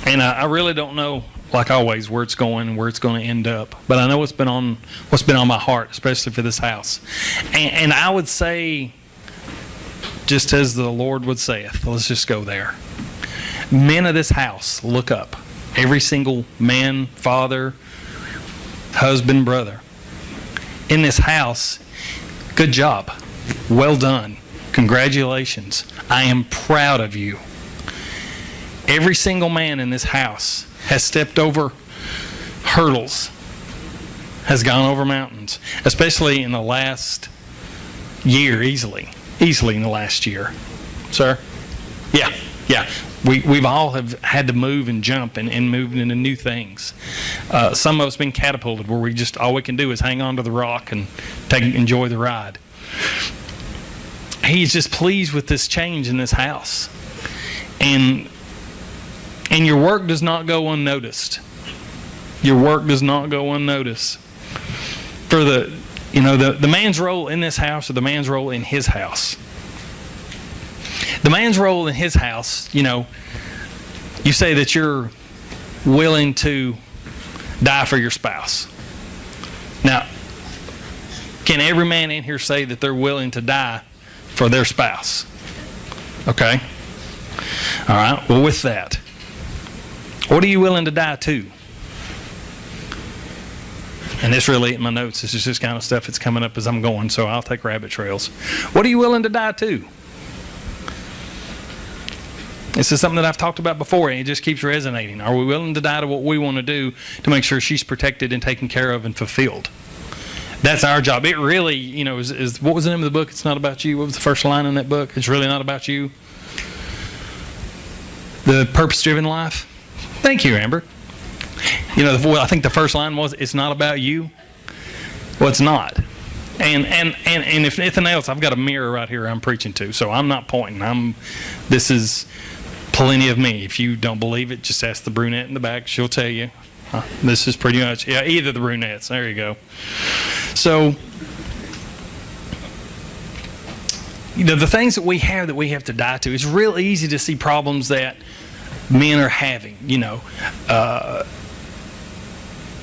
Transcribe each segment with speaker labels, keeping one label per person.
Speaker 1: And I really don't know, like always, where it's going and where it's going to end up. But I know what's been on my heart, especially for this house. And I would say, just as the Lord would saith, let's just go there. Men of this house, look up. Every single man, father, husband, brother in this house, good job. Well done. Congratulations. I am proud of you. Every single man in this house has stepped over hurdles, has gone over mountains, especially in the last year, easily in the last year. Sir? Yeah. We've all have had to move and jump and move into new things. Some of us been catapulted where we just, all we can do is hang on to the rock and enjoy the ride. He's just pleased with this change in this house. And your work does not go unnoticed. Your work does not go unnoticed. For the man's role in this house or the man's role in his house. The man's role in his house, you say that you're willing to die for your spouse. Now, can every man in here say that they're willing to die for their spouse? Okay. All right. Well, with that, what are you willing to die to? And this really ain't my notes. This is just kind of stuff that's coming up as I'm going, so I'll take rabbit trails. What are you willing to die to? This is something that I've talked about before, and it just keeps resonating. Are we willing to die to what we want to do to make sure she's protected and taken care of and fulfilled? That's our job. It really, is what was the name of the book? It's not about you. What was the first line in that book? It's really not about you. The Purpose-Driven Life. Thank you, Amber. I think the first line was, it's not about you. Well, it's not. And if nothing else, I've got a mirror right here I'm preaching to, so I'm not pointing. This is plenty of me. If you don't believe it, just ask the brunette in the back. She'll tell you. This is pretty much, either the brunettes. There you go. So, the things that we have to die to, it's real easy to see problems that men are having,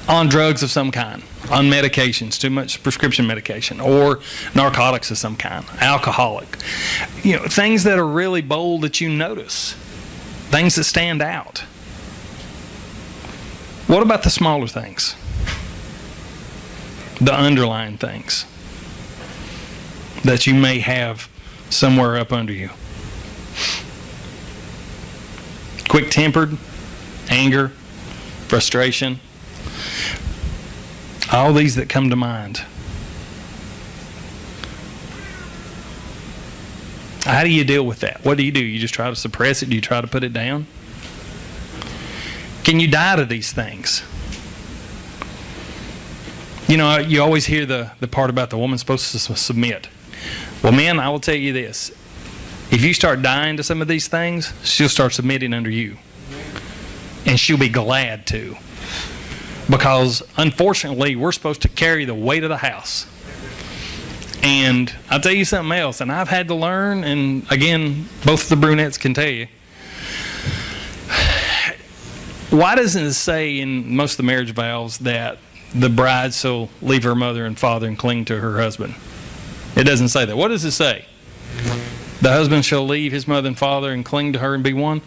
Speaker 1: on drugs of some kind, on medications, too much prescription medication, or narcotics of some kind, alcoholic. Things that are really bold that you notice, things that stand out. What about the smaller things? The underlying things that you may have somewhere up under you. Quick-tempered, anger, frustration, all these that come to mind. How do you deal with that? What do? You just try to suppress it? Do you try to put it down? Can you die to these things? You always hear the part about the woman supposed to submit. Well, men, I will tell you this. If you start dying to some of these things, she'll start submitting under you. And she'll be glad to. Because, unfortunately, we're supposed to carry the weight of the house. And I'll tell you something else, and I've had to learn, and again, both of the brunettes can tell you. Why doesn't it say in most of the marriage vows that the bride shall leave her mother and father and cling to her husband? It doesn't say that. What does it say? The husband shall leave his mother and father and cling to her and be one.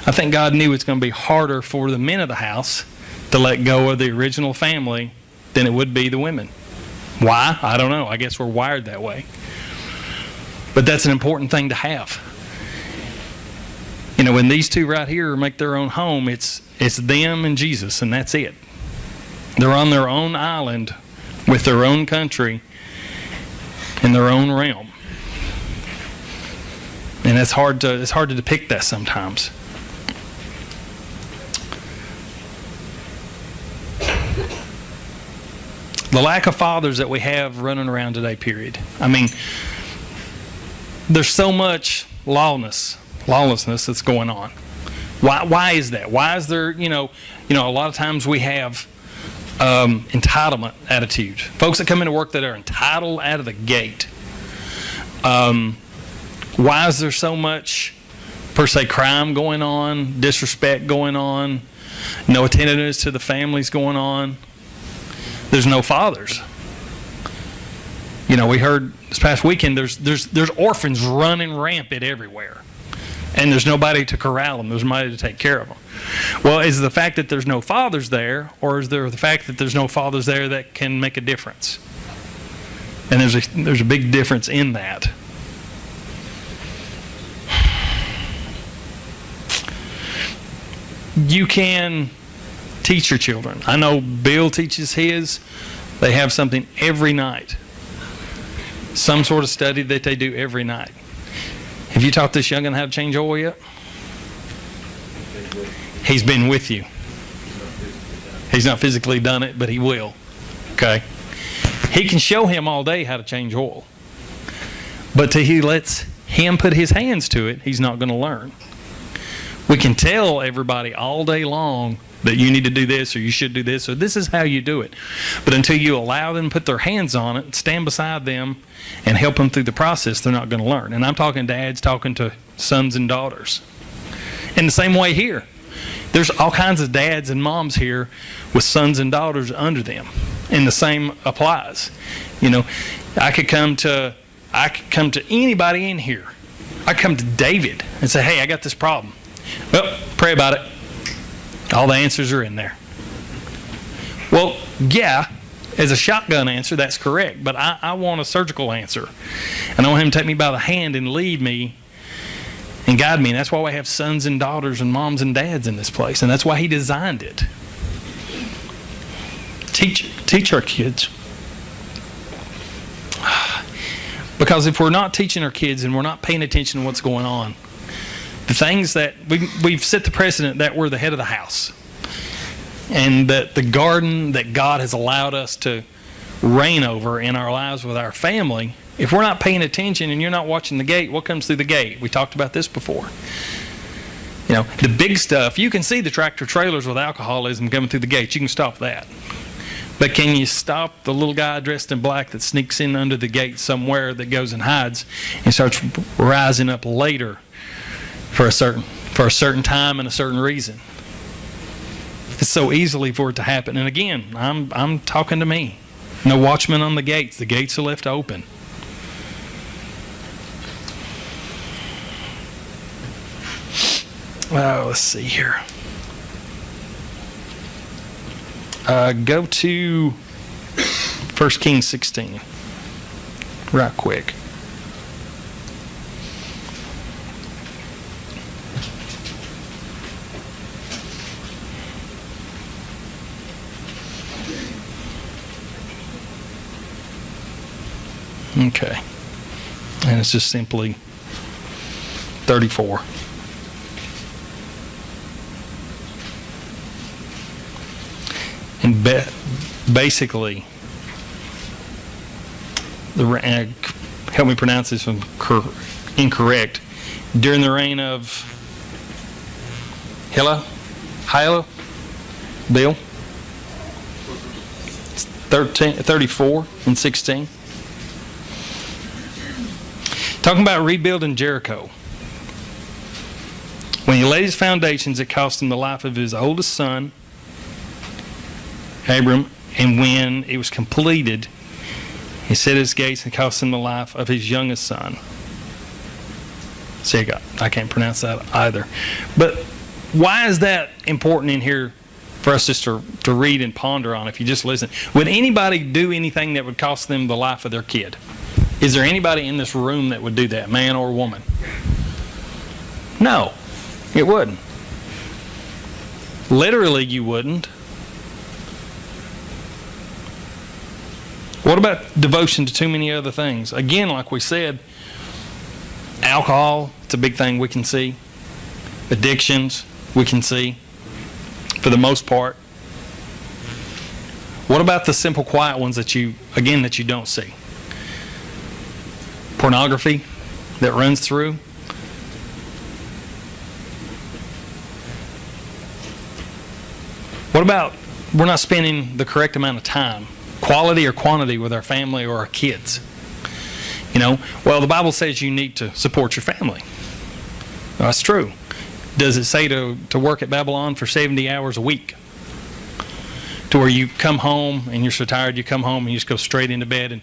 Speaker 1: I think God knew it's going to be harder for the men of the house to let go of the original family than it would be the women. Why? I don't know. I guess we're wired that way. But that's an important thing to have. When these two right here make their own home, it's them and Jesus, and that's it. They're on their own island with their own country in their own realm. And it's hard to depict that sometimes. The lack of fathers that we have running around today, period. There's so much lawlessness that's going on. Why is that? Why is there, a lot of times we have entitlement attitude. Folks that come into work that are entitled out of the gate. Why is there so much per se crime going on, disrespect going on, no attentiveness to the families going on. There's no fathers. We heard this past weekend there's orphans running rampant everywhere, and there's nobody to corral them. There's nobody to take care of them. Well, is it the fact that there's no fathers there, or is there the fact that there's no fathers there that can make a difference? And there's a big difference in that. You can teach your children. I know Bill teaches his. They have something every night. Some sort of study that they do every night. Have you taught this young'un how to change oil yet? He's been with you. He's not physically done it, but he will. Okay? He can show him all day how to change oil. But till he lets him put his hands to it, he's not going to learn. We can tell everybody all day long that you need to do this, or you should do this, or this is how you do it. But until you allow them to put their hands on it, stand beside them, and help them through the process, they're not going to learn. And I'm talking dads talking to sons and daughters. In the same way here. There's all kinds of dads and moms here with sons and daughters under them. And the same applies. I could come to anybody in here. I come to David and say, hey, I got this problem. Well, pray about it. All the answers are in there. Well, yeah, as a shotgun answer, that's correct. But I want a surgical answer. And I want him to take me by the hand and lead me and guide me. And that's why we have sons and daughters and moms and dads in this place. And that's why he designed it. Teach our kids. Because if we're not teaching our kids and we're not paying attention to what's going on, the things that we've set the precedent that we're the head of the house, and that the garden that God has allowed us to reign over in our lives with our family, if we're not paying attention and you're not watching the gate, what comes through the gate? We talked about this before. The big stuff, you can see the tractor trailers with alcoholism coming through the gates. You can stop that. But can you stop the little guy dressed in black that sneaks in under the gate somewhere, that goes and hides and starts rising up later for a certain time and a certain reason? It's so easily for it to happen. And again, I'm talking to me. No watchman on the gates. The gates are left open. Let's see here. Go to 1 Kings 16. Right quick. Okay. And it's just simply 34. And basically, help me pronounce this one incorrect. During the reign of Hila, Bill, 34 and 16. Talking about rebuilding Jericho. When he laid his foundations, it cost him the life of his oldest son, Abram, and when it was completed, he set his gates and cost him the life of his youngest son. See, I can't pronounce that either. But why is that important in here for us just to read and ponder on if you just listen? Would anybody do anything that would cost them the life of their kid? Is there anybody in this room that would do that, man or woman? No, it wouldn't. Literally, you wouldn't. What about devotion to too many other things? Again, like we said, alcohol, it's a big thing we can see. Addictions, we can see, for the most part. What about the simple, quiet ones that you don't see? Pornography that runs through. What about we're not spending the correct amount of time, quality or quantity, with our family or our kids? Well, the Bible says you need to support your family. That's true. Does it say to work at Babylon for 70 hours a week? To where you come home and you're so tired, you come home and you just go straight into bed, and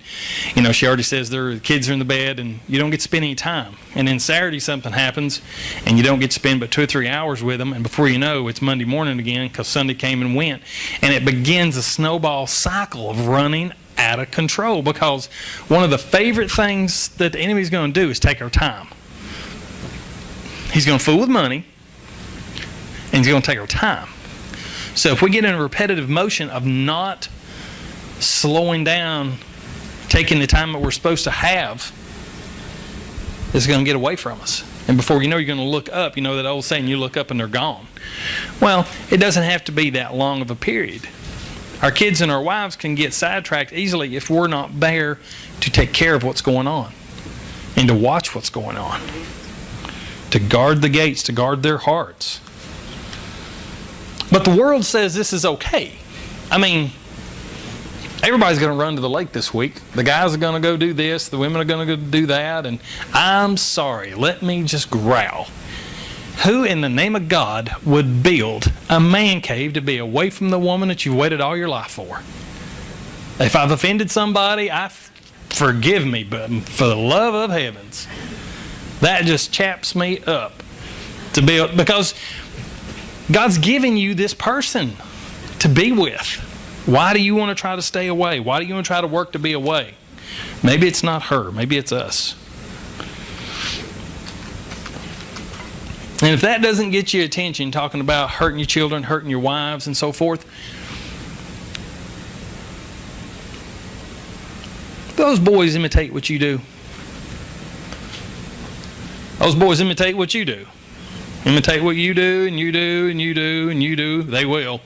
Speaker 1: she already says the kids are in the bed and you don't get to spend any time. And then Saturday something happens and you don't get to spend but 2 or 3 hours with them, and before you know, it's Monday morning again because Sunday came and went, and it begins a snowball cycle of running out of control, because one of the favorite things that the enemy's going to do is take our time. He's going to fool with money, and he's going to take our time. So if we get in a repetitive motion of not slowing down, taking the time that we're supposed to have, it's going to get away from us. And before you know, you're going to look up. You know that old saying, you look up and they're gone. Well, it doesn't have to be that long of a period. Our kids and our wives can get sidetracked easily if we're not there to take care of what's going on and to watch what's going on, to guard the gates, to guard their hearts. But the world says this is okay. I mean, everybody's going to run to the lake this week. The guys are going to go do this. The women are going to go do that. And I'm sorry, let me just growl. Who in the name of God would build a man cave to be away from the woman that you've waited all your life for? If I've offended somebody, forgive me, but for the love of heavens, that just chaps me up to build, because God's giving you this person to be with. Why do you want to try to stay away? Why do you want to try to work to be away? Maybe it's not her. Maybe it's us. And if that doesn't get your attention, talking about hurting your children, hurting your wives, and so forth, those boys imitate what you do. Those boys imitate what you do. Imitate what you do, and you do, and you do, and you do. They will.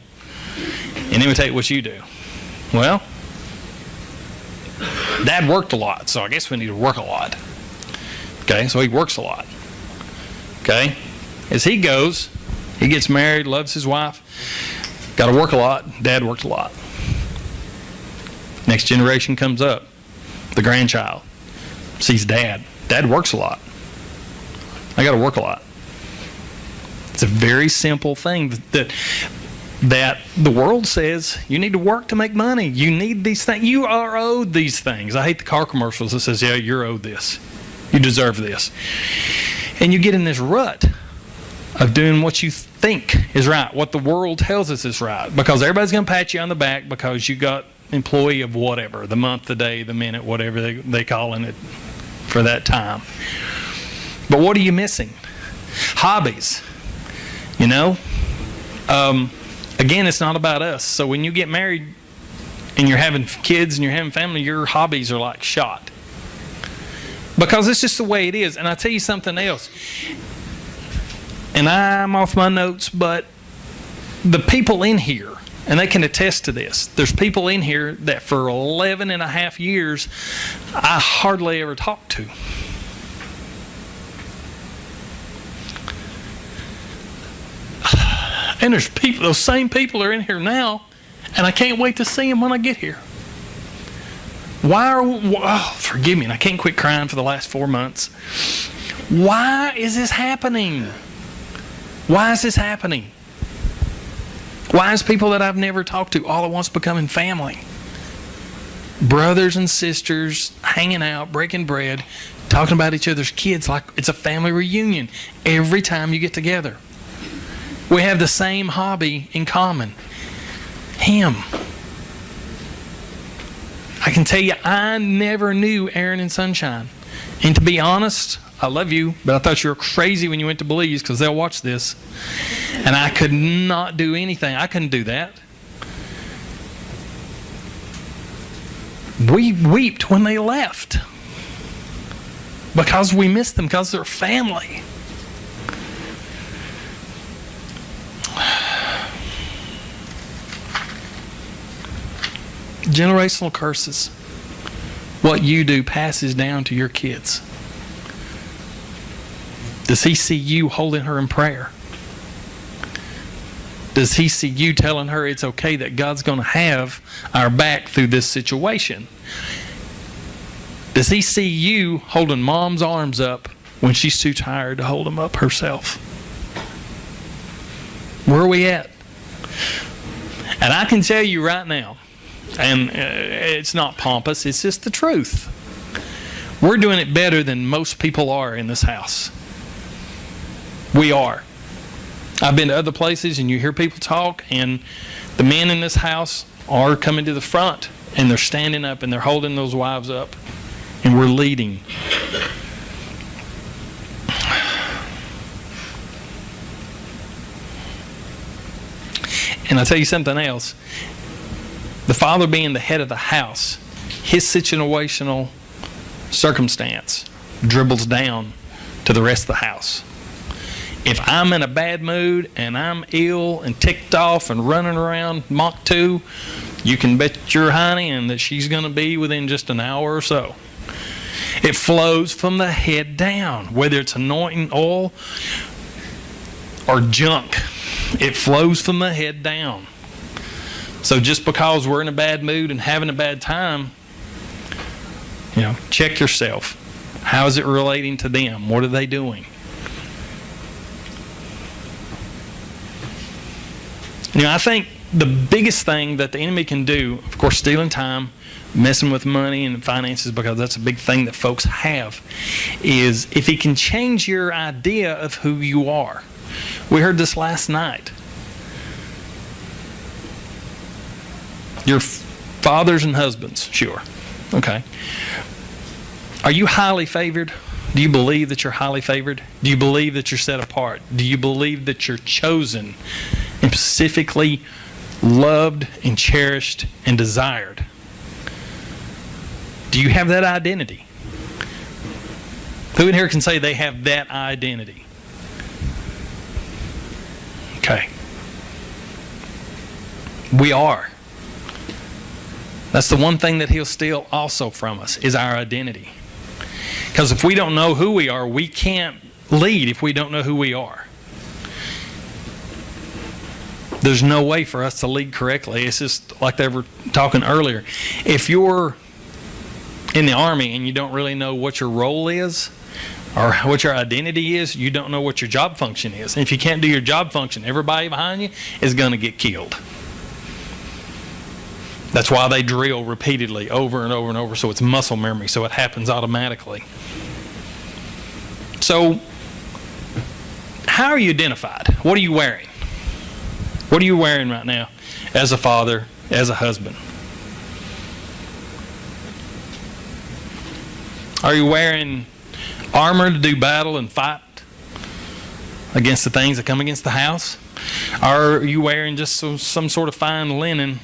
Speaker 1: And imitate what you do. Well, Dad worked a lot, so I guess we need to work a lot. Okay, so he works a lot. Okay? As he goes, he gets married, loves his wife, got to work a lot. Dad worked a lot. Next generation comes up. The grandchild sees Dad. Dad works a lot. I got to work a lot. It's a very simple thing that the world says you need to work to make money. You need these things. You are owed these things. I hate the car commercials that says, yeah, you're owed this. You deserve this. And you get in this rut of doing what you think is right, what the world tells us is right, because everybody's going to pat you on the back because you got employee of whatever, the month, the day, the minute, whatever they calling it for that time. But what are you missing? Hobbies. Again, it's not about us. So when you get married and you're having kids and you're having family, your hobbies are like shot. Because it's just the way it is. And I'll tell you something else. And I'm off my notes, but the people in here, and they can attest to this, there's people in here that for 11 and a half years I hardly ever talked to. And there's people, those same people are in here now, and I can't wait to see them when I get here. Forgive me, and I can't quit crying for the last 4 months. Why is this happening? Why is this happening? Why is people that I've never talked to all at once becoming family? Brothers and sisters hanging out, breaking bread, talking about each other's kids like it's a family reunion every time you get together. We have the same hobby in common. Him. I can tell you, I never knew Aaron and Sunshine. And to be honest, I love you, but I thought you were crazy when you went to Belize because they'll watch this. And I could not do anything. I couldn't do that. We wept when they left because we missed them, because they're family. Generational curses. What you do passes down to your kids. Does he see you holding her in prayer? Does he see you telling her it's okay, that God's going to have our back through this situation? Does he see you holding mom's arms up when she's too tired to hold them up herself? Where are we at? And I can tell you right now, and it's not pompous, it's just the truth. We're doing it better than most people are in this house. We are. I've been to other places and you hear people talk, and the men in this house are coming to the front and they're standing up and they're holding those wives up, and we're leading. And I'll tell you something else. The father being the head of the house, his situational circumstance dribbles down to the rest of the house. If I'm in a bad mood and I'm ill and ticked off and running around Mach 2, you can bet your honey and that she's going to be within just an hour or so. It flows from the head down, whether it's anointing oil or junk. It flows from the head down. So just because we're in a bad mood and having a bad time, check yourself. How is it relating to them? What are they doing? I think the biggest thing that the enemy can do, of course, stealing time, messing with money and finances, because that's a big thing that folks have, is if he can change your idea of who you are. We heard this last night. Your fathers and husbands, sure. Okay. Are you highly favored? Do you believe that you're highly favored? Do you believe that you're set apart? Do you believe that you're chosen and specifically loved and cherished and desired? Do you have that identity? Who in here can say they have that identity? Okay. We are. That's the one thing that he'll steal also from us, is our identity. Because if we don't know who we are, we can't lead if we don't know who we are. There's no way for us to lead correctly. It's just like they were talking earlier. If you're in the Army and you don't really know what your role is or what your identity is, you don't know what your job function is. And if you can't do your job function, everybody behind you is going to get killed. That's why they drill repeatedly over and over and over, so it's muscle memory, so it happens automatically. So, how are you identified? What are you wearing? What are you wearing right now as a father, as a husband? Are you wearing armor to do battle and fight against the things that come against the house? Or are you wearing just some sort of fine linen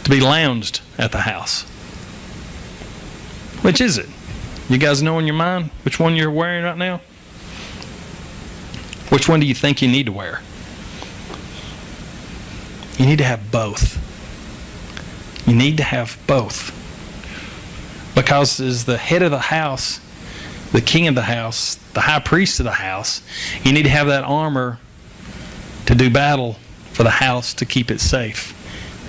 Speaker 1: to be lounged at the house? Which is it? You guys know in your mind which one you're wearing right now? Which one do you think you need to wear? You need to have both. You need to have both. Because as the head of the house, the king of the house, the high priest of the house, you need to have that armor to do battle for the house, to keep it safe,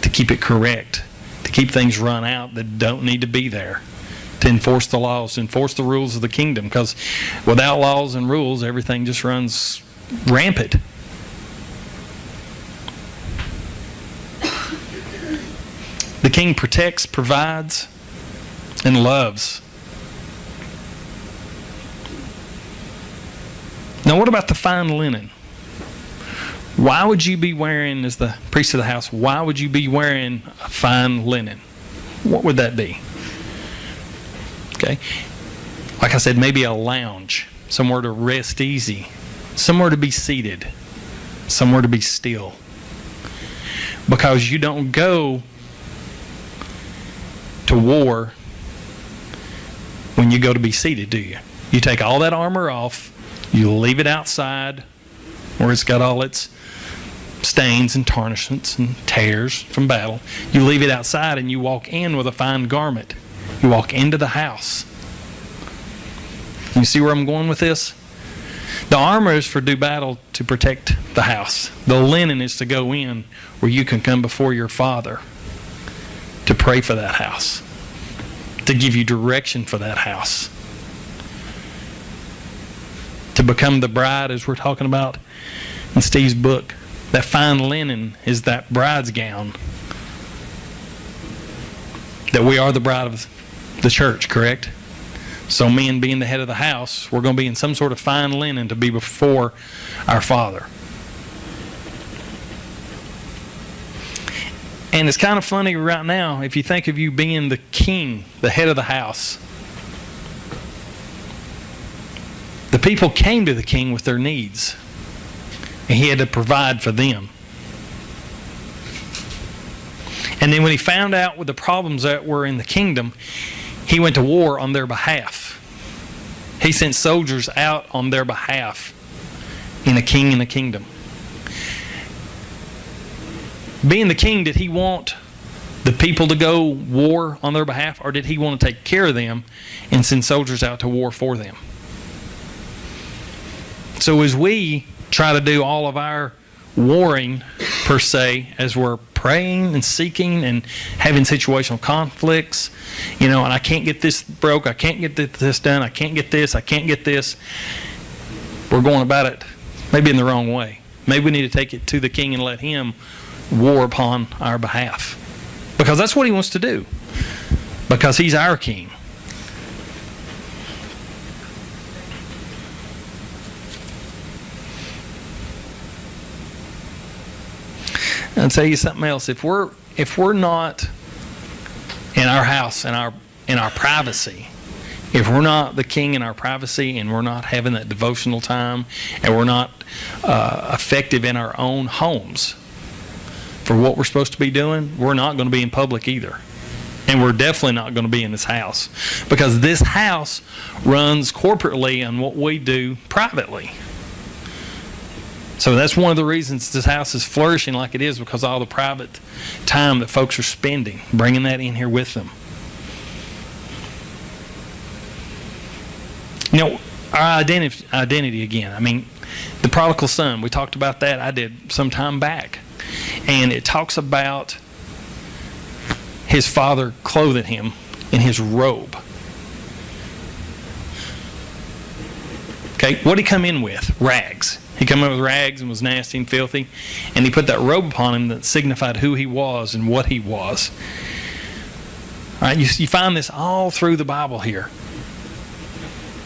Speaker 1: to keep it correct, to keep things run out that don't need to be there, to enforce the laws, to enforce the rules of the kingdom. Because without laws and rules, everything just runs rampant. The king protects, provides, and loves. Now, what about the fine linen? Why would you be wearing, as the priest of the house, why would you be wearing a fine linen? What would that be? Okay. Like I said, maybe a lounge, somewhere to rest easy, somewhere to be seated, somewhere to be still. Because you don't go to war when you go to be seated, do you? You take all that armor off, you leave it outside where it's got all its stains and tarnishments and tears from battle. You leave it outside and you walk in with a fine garment. You walk into the house. You see where I'm going with this? The armor is for do battle to protect the house. The linen is to go in where you can come before your Father to pray for that house, to give you direction for that house. to become the bride, as we're talking about in Steve's book. That fine linen is that bride's gown. That we are the bride of the church, correct? So men being the head of the house, we're going to be in some sort of fine linen to be before our Father. And it's kind of funny right now, if you think of you being the king, the head of the house. The people came to the king with their needs, and he had to provide for them. And then when he found out with the problems that were in the kingdom, he went to war on their behalf. He sent soldiers out on their behalf in a king and a kingdom. Being the king, did he want the people to go war on their behalf, or did he want to take care of them and send soldiers out to war for them? So as we try to do all of our warring, per se, as we're praying and seeking and having situational conflicts, and I can't get this broke, I can't get this done, I can't get this, I can't get this, we're going about it maybe in the wrong way. Maybe we need to take it to the king and let him war upon our behalf. Because that's what he wants to do. Because he's our king. I'll tell you something else. If we're not in our house, in our privacy, if we're not the king in our privacy, and we're not having that devotional time, and we're not effective in our own homes for what we're supposed to be doing, we're not going to be in public either. And we're definitely not going to be in this house. Because this house runs corporately on what we do privately. So that's one of the reasons this house is flourishing like it is, because of all the private time that folks are spending, bringing that in here with them. Our identity again. I mean, the prodigal son, we talked about that. I did some time back. And it talks about his father clothing him in his robe. Okay, what did he come in with? Rags. He came in with rags and was nasty and filthy. And he put that robe upon him that signified who he was and what he was. All right, you find this all through the Bible here.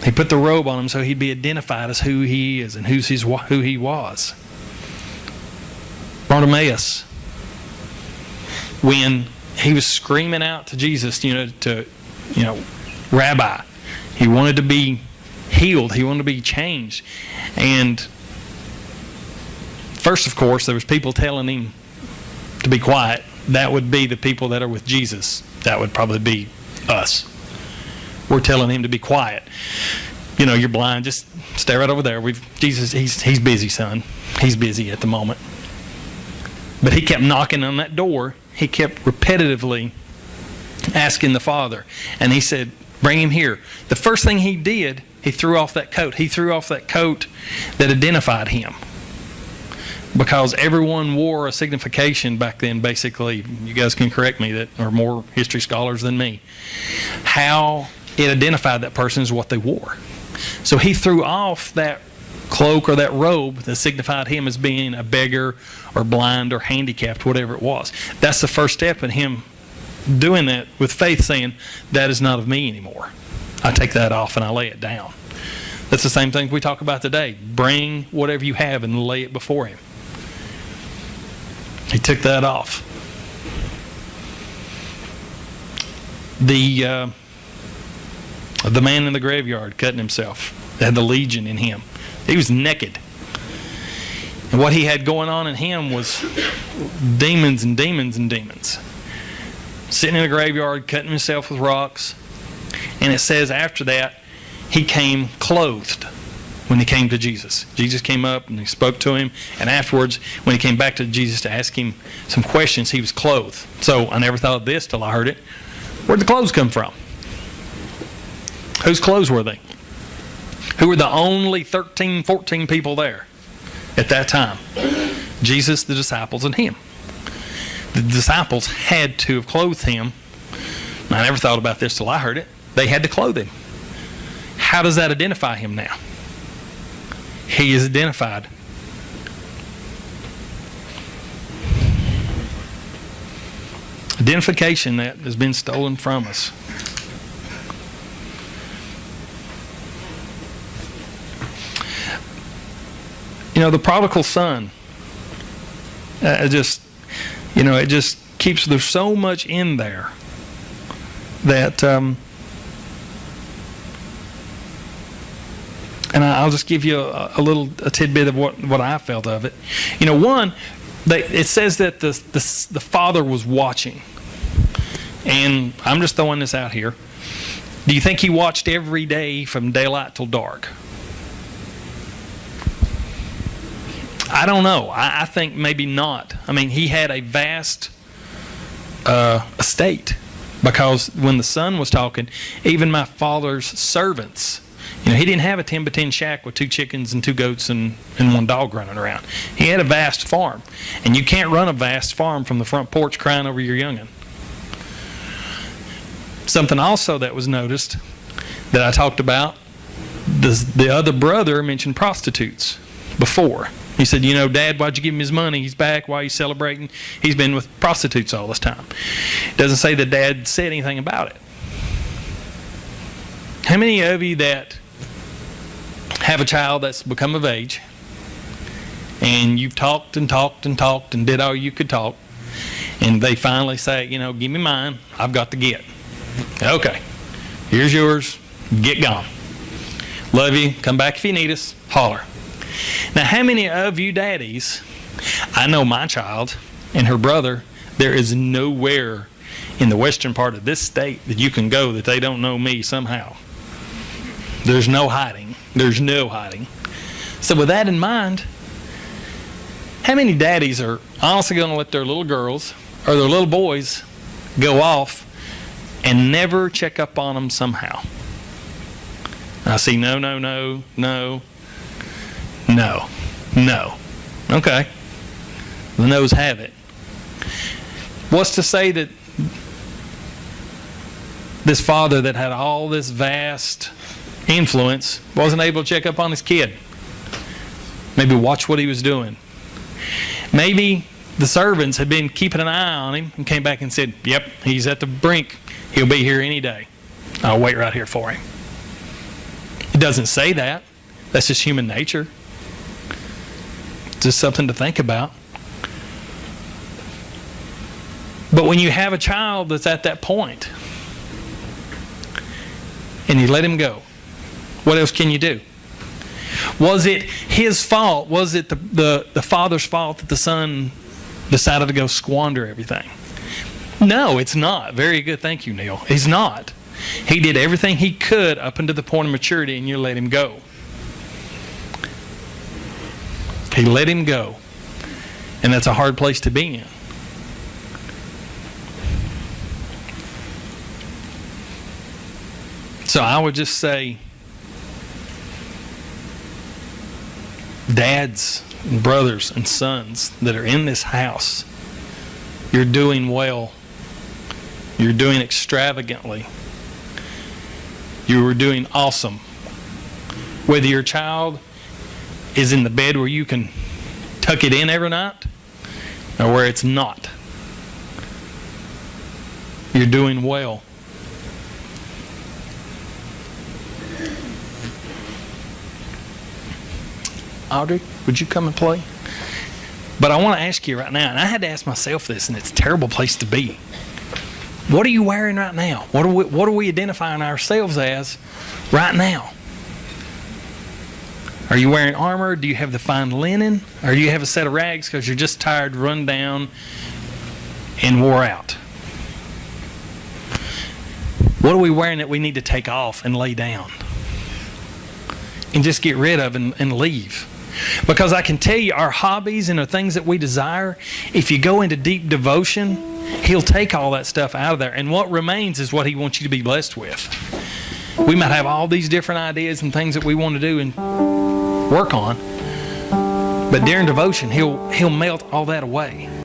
Speaker 1: He put the robe on him so he'd be identified as who he is and who he was. Bartimaeus, when he was screaming out to Jesus, Rabbi, he wanted to be healed. He wanted to be changed. And first, of course, there was people telling him to be quiet. That would be the people that are with Jesus. That would probably be us. We're telling him to be quiet. You're blind. Just stay right over there. Jesus, he's busy, son. He's busy at the moment. But he kept knocking on that door. He kept repetitively asking the Father. And he said, bring him here. The first thing he did, he threw off that coat. He threw off that coat that identified him. Because everyone wore a signification back then, basically. You guys can correct me that are more history scholars than me. How it identified that person is what they wore. So he threw off that cloak or that robe that signified him as being a beggar or blind or handicapped, whatever it was. That's the first step in him doing that with faith, saying, that is not of me anymore. I take that off and I lay it down. That's the same thing we talk about today. Bring whatever you have and lay it before him. He took that off. The man in the graveyard cutting himself, had the legion in him. He was naked. And what he had going on in him was demons and demons and demons. Sitting in a graveyard, cutting himself with rocks. And it says after that, he came clothed when he came to Jesus. Jesus came up and he spoke to him. And afterwards, when he came back to Jesus to ask him some questions, he was clothed. So I never thought of this till I heard it. Where'd the clothes come from? Whose clothes were they? Who were the only 13, 14 people there at that time? Jesus, the disciples, and him. The disciples had to have clothed him. I never thought about this till I heard it. They had to clothe him. How does that identify him now? he is identified. Identification that has been stolen from us. The prodigal son, it just keeps, there's so much in there that, and I'll just give you a tidbit of what I felt of it. One, it says that the father was watching, and I'm just throwing this out here. Do you think he watched every day from daylight till dark? I don't know. I think maybe not. I mean, he had a vast estate, because when the son was talking, even my father's servants, he didn't have a 10 by 10 shack with 2 chickens and 2 goats and 1 dog running around. He had a vast farm, and you can't run a vast farm from the front porch crying over your young'un. Something also that was noticed that I talked about, the other brother mentioned prostitutes before. He said, Dad, why'd you give him his money? He's back. Why are you celebrating? He's been with prostitutes all this time. It doesn't say that Dad said anything about it. How many of you that have a child that's become of age, and you've talked and talked and talked and did all you could talk, and they finally say, give me mine, I've got to get. Okay, here's yours, get gone. Love you, come back if you need us, holler. Now, how many of you daddies, I know my child and her brother, there is nowhere in the western part of this state that you can go that they don't know me somehow. There's no hiding. There's no hiding. So with that in mind, how many daddies are honestly going to let their little girls or their little boys go off and never check up on them somehow? I see no. Okay. The no's have it. What's to say that this father that had all this vast influence wasn't able to check up on his kid? Maybe watch what he was doing. Maybe the servants had been keeping an eye on him and came back and said, yep, he's at the brink. He'll be here any day. I'll wait right here for him. It doesn't say that. That's just human nature. Just something to think about. But when you have a child that's at that point and you let him go, what else can you do? Was it his fault? Was it the father's fault that the son decided to go squander everything? No, it's not. Very good. Thank you, Neil. He's not. He did everything he could up until the point of maturity, and you let him go. He let him go. And that's a hard place to be in. So I would just say, dads and brothers and sons that are in this house, you're doing well. You're doing extravagantly. You were doing awesome. Whether your child is in the bed where you can tuck it in every night or where it's not, you're doing well. Audrey, would you come and play? But I want to ask you right now, and I had to ask myself this, and it's a terrible place to be. What are you wearing right now? What are we identifying ourselves as right now? Are you wearing armor? Do you have the fine linen? Or do you have a set of rags because you're just tired, run down, and wore out? What are we wearing that we need to take off and lay down? And just get rid of and leave? Because I can tell you, our hobbies and the things that we desire, if you go into deep devotion, He'll take all that stuff out of there. And what remains is what He wants you to be blessed with. We might have all these different ideas and things that we want to do and work on. But during devotion, He'll melt all that away.